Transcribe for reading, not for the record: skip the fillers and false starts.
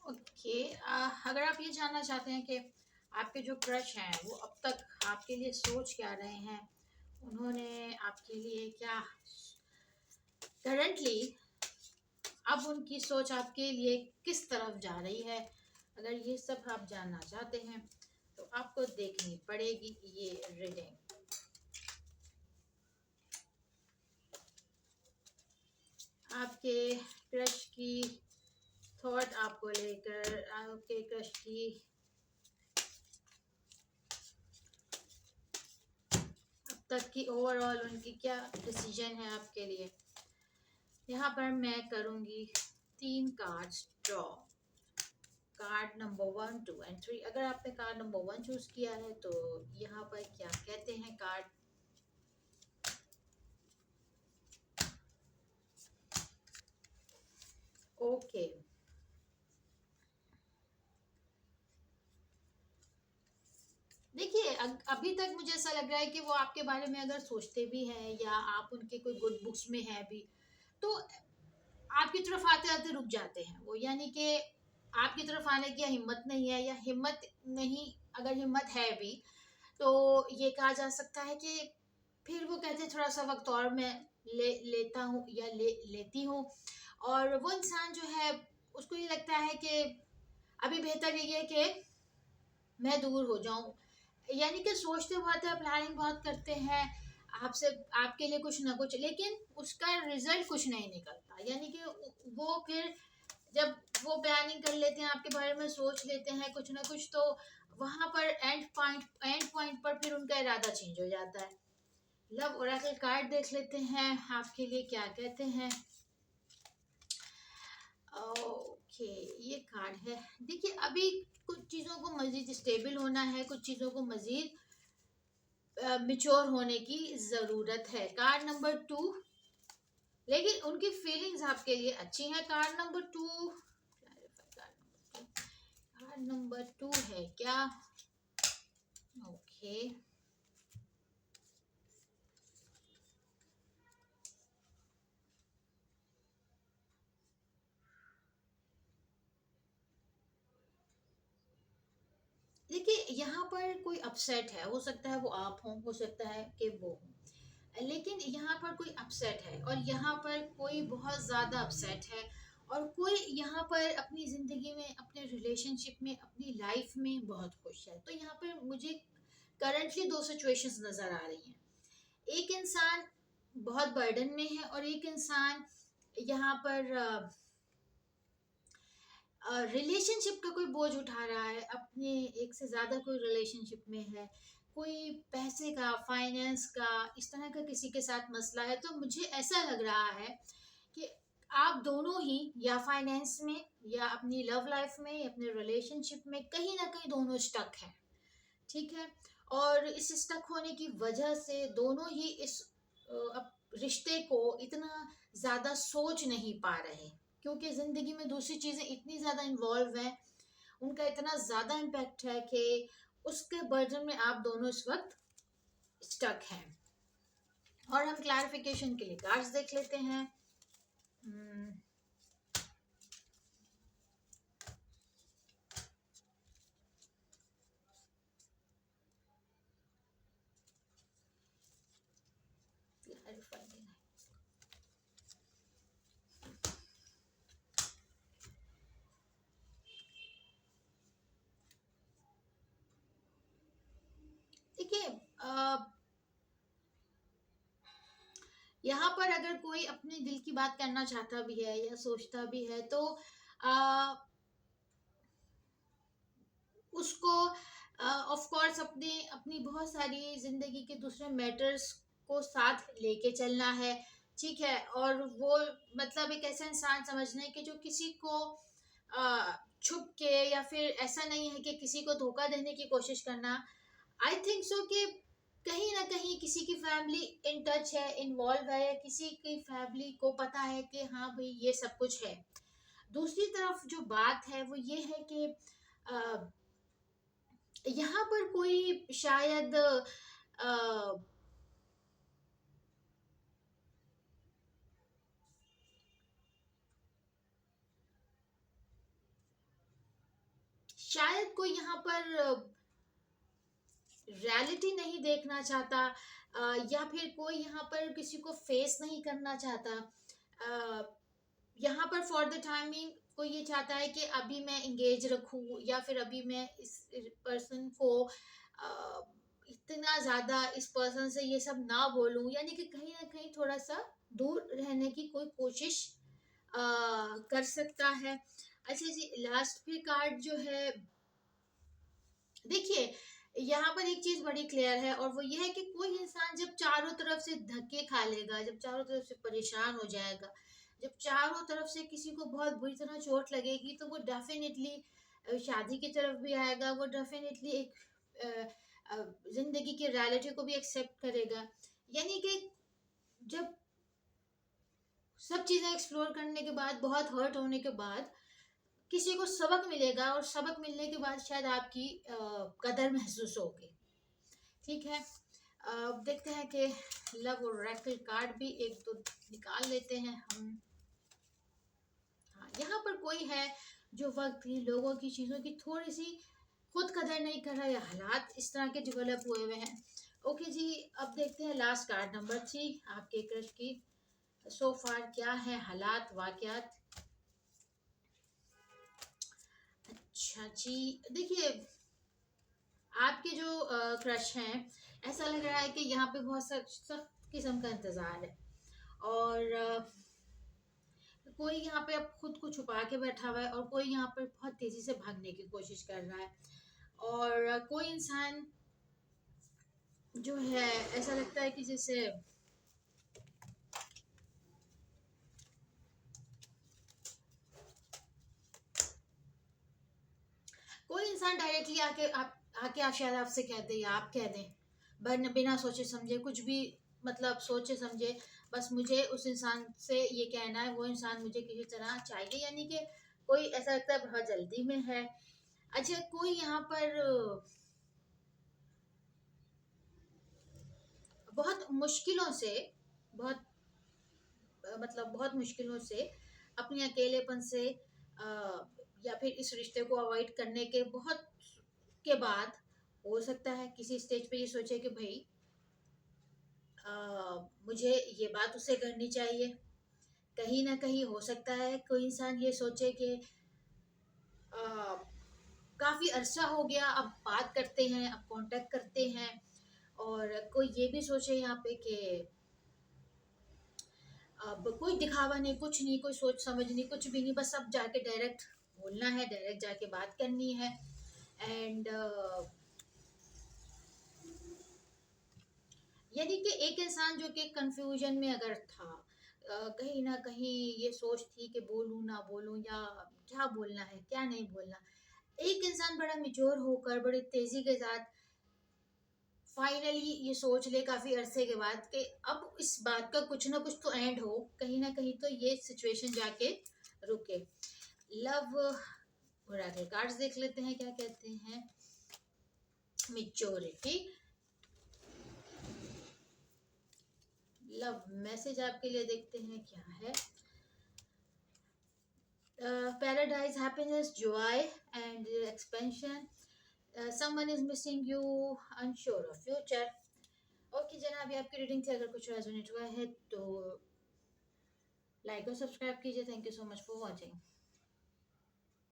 Okay. अगर आप ये जानना चाहते हैं कि आपके जो क्रश हैं वो अब तक आपके लिए सोच क्या रहे हैं, उन्होंने आपके लिए क्या करंटली, अब उनकी सोच आपके लिए किस तरफ जा रही है, अगर ये सब आप जानना चाहते हैं तो आपको देखनी पड़ेगी ये रीडिंग। आपके क्रश की थॉट आपको लेकर, आपके क्रश की अब तक की ओवरऑल उनकी क्या डिसीजन है आपके लिए। यहाँ पर मैं करूँगी 3 cards draw. Card number 1, 2 and 3। अगर आपने कार्ड नंबर 1 चूज किया है तो यहाँ पर क्या कहते हैं कार्ड। ओके, देखिए अभी तक मुझे ऐसा लग रहा है कि वो आपके बारे में अगर सोचते भी हैं या आप उनके कोई गुड बुक्स में हैं भी, तो आपकी तरफ आते आते रुक जाते हैं वो, यानी कि आपकी तरफ आने की हिम्मत नहीं है, या हिम्मत नहीं, अगर हिम्मत है भी तो ये कहा जा सकता है कि फिर वो कहते हैं थोड़ा सा वक्त और मैं लेता हूँ या लेती हूँ। और वो इंसान जो है उसको ये लगता है कि अभी बेहतर ये है कि मैं दूर हो जाऊं, यानी कि सोचते बहुत है, प्लानिंग बहुत करते हैं आपसे, आपके लिए कुछ ना कुछ, लेकिन उसका रिजल्ट कुछ नहीं निकलता। यानी कि वो फिर जब वो प्लानिंग कर लेते हैं, आपके बारे में सोच लेते हैं कुछ ना कुछ, तो वहां पर एंड पॉइंट पर फिर उनका इरादा चेंज हो जाता है। लव ओरेकल कार्ड देख लेते हैं आपके लिए क्या कहते हैं। ओके, ये कार्ड है। देखिए अभी कुछ चीज़ों को मज़ीद स्टेबल होना है, कुछ चीज़ों को मज़ीद मिच्योर होने की ज़रूरत है। कार्ड नंबर 2, लेकिन उनकी फीलिंग्स आपके लिए अच्छी हैं। कार्ड नंबर 2, कार्ड नंबर 2 है क्या। ओके, देखिए यहाँ पर कोई अपसेट है, हो सकता है वो आप हो सकता है कि वो हो, लेकिन यहाँ पर कोई अपसेट है और यहाँ पर कोई बहुत ज़्यादा अपसेट है, और कोई यहाँ पर अपनी ज़िंदगी में, अपने रिलेशनशिप में, अपनी लाइफ में बहुत खुश है। तो यहाँ पर मुझे करंटली दो सिचुएशंस नज़र आ रही हैं। एक इंसान बहुत बर्डन में है और एक इंसान यहाँ पर रिलेशनशिप का कोई बोझ उठा रहा है, अपने एक से ज़्यादा कोई रिलेशनशिप में है, कोई पैसे का, फाइनेंस का, इस तरह का किसी के साथ मसला है। तो मुझे ऐसा लग रहा है कि आप दोनों ही या फाइनेंस में या अपनी लव लाइफ में या अपने रिलेशनशिप में कहीं ना कहीं दोनों स्टक हैं। ठीक है, और इस स्टक होने की वजह से दोनों ही इस रिश्ते को इतना ज़्यादा सोच नहीं पा रहे, क्योंकि ज़िंदगी में दूसरी चीज़ें इतनी ज़्यादा इन्वॉल्व हैं, उनका इतना ज़्यादा इम्पैक्ट है कि उसके बर्डन में आप दोनों इस वक्त स्टक हैं। और हम क्लैरिफिकेशन के लिए कार्ड्स देख लेते हैं। देखिए यहाँ पर अगर कोई अपने दिल की बात करना चाहता भी है या सोचता भी है तो आ, उसको ऑफ कोर्स अपने अपनी बहुत सारी जिंदगी के दूसरे मैटर्स को साथ लेके चलना है। ठीक है, और वो मतलब एक ऐसा इंसान समझना है कि जो किसी को छुप के, या फिर ऐसा नहीं है कि किसी को धोखा देने की कोशिश करना। आई थिंक सो कि कहीं ना कहीं किसी की फैमिली इन टच है, इन्वॉल्व है, या किसी की फैमिली को पता है कि हाँ भाई ये सब कुछ है। दूसरी तरफ जो बात है वो ये है कि यहाँ पर कोई शायद शायद कोई यहाँ पर रियलिटी नहीं देखना चाहता, या फिर कोई यहाँ पर किसी को फेस नहीं करना चाहता। यहाँ पर फॉर द टाइमिंग कोई ये चाहता है कि अभी मैं इंगेज रखूँ, या फिर अभी मैं इस पर्सन को इतना ज़्यादा इस पर्सन से ये सब ना बोलूँ, यानी कि कहीं ना कहीं थोड़ा सा दूर रहने की कोई कोशिश कर सकता है। अच्छा जी, लास्ट पे कार्ड जो है, देखिए यहाँ पर एक चीज बड़ी क्लियर है, और वो ये है कि कोई इंसान जब चारों तरफ से धक्के खा लेगा, जब चारों तरफ से परेशान हो जाएगा, जब चारों तरफ से किसी को बहुत बुरी तरह चोट लगेगी, तो वो डेफिनेटली शादी की तरफ भी आएगा, वो डेफिनेटली एक जिंदगी की रियलिटी को भी एक्सेप्ट करेगा। यानी कि जब सब चीजें एक्सप्लोर करने के बाद, बहुत हर्ट होने के बाद किसी को सबक मिलेगा, और सबक मिलने के बाद शायद आपकी कदर महसूस होगी। ठीक है, अब देखते हैं कि लव और ओरेकल कार्ड भी एक दो निकाल लेते हैं हम। हाँ, यहाँ पर कोई है जो वक्त की, लोगों की, चीज़ों की थोड़ी सी खुद कदर नहीं कर रहा, या हालात इस तरह के डेवलप हुए हुए हैं। ओके जी, अब देखते हैं लास्ट कार्ड नंबर 3, आपके क्रश की सो फार क्या है हालात, वाकयात। अच्छा जी, देखिए आपके जो क्रश हैं, ऐसा लग रहा है कि यहाँ पे बहुत सख्त किस्म का इंतज़ार है, और कोई यहाँ पे अब खुद को छुपा के बैठा हुआ है, और कोई यहाँ पर बहुत तेजी से भागने की कोशिश कर रहा है, और कोई इंसान जो है ऐसा लगता है कि जैसे कोई इंसान डायरेक्टली आप शायद आपसे कह दे, या आप कह दें बिना सोचे समझे कुछ भी, मतलब सोचे समझे, बस मुझे उस इंसान से ये कहना है, वो इंसान मुझे किसी तरह चाहिए, यानी कि कोई ऐसा लगता है बहुत जल्दी में है। अच्छा, कोई यहाँ पर बहुत मुश्किलों से, बहुत मतलब बहुत मुश्किलों से अपने अकेलेपन से, या फिर इस रिश्ते को अवॉइड करने के बहुत के बाद, हो सकता है किसी स्टेज पे ये सोचे कि भाई मुझे ये बात उससे करनी चाहिए। कहीं ना कहीं हो सकता है कोई इंसान ये सोचे कि आ, काफी अरसा हो गया, अब बात करते हैं, अब कांटेक्ट करते हैं, और कोई ये भी सोचे यहाँ पे कि अब कोई दिखावा नहीं, कुछ नहीं, कोई सोच समझ नहीं, कुछ भी नहीं, बस अब जाके डायरेक्ट बोलना है, डायरेक्ट जाके बात करनी है। एंड यानी कि एक इंसान जो कि कंफ्यूजन में अगर था, कहीं ना कहीं ये सोच थी कि बोलूं ना बोलूं, या क्या बोलना है क्या नहीं बोलना, एक इंसान बड़ा मिच्योर होकर बड़ी तेजी के साथ फाइनली ये सोच ले काफी अरसे के बाद कि अब इस बात का कुछ ना कुछ तो एंड हो, कहीं ना कहीं तो ये सिचुएशन जाके रुके। लव ओरेकल कार्ड्स देख लेते हैं क्या कहते हैं। मेच्योरिटी, लव मैसेज आपके लिए देखते हैं क्या है। Paradise, happiness, Joy and expansion, someone is missing you, unsure of future। Okay जनाब, ये आपकी रीडिंग थी, अगर कुछ रेजोनेट हुआ है तो लाइक और सब्सक्राइब कीजिए। Thank you so much for watching.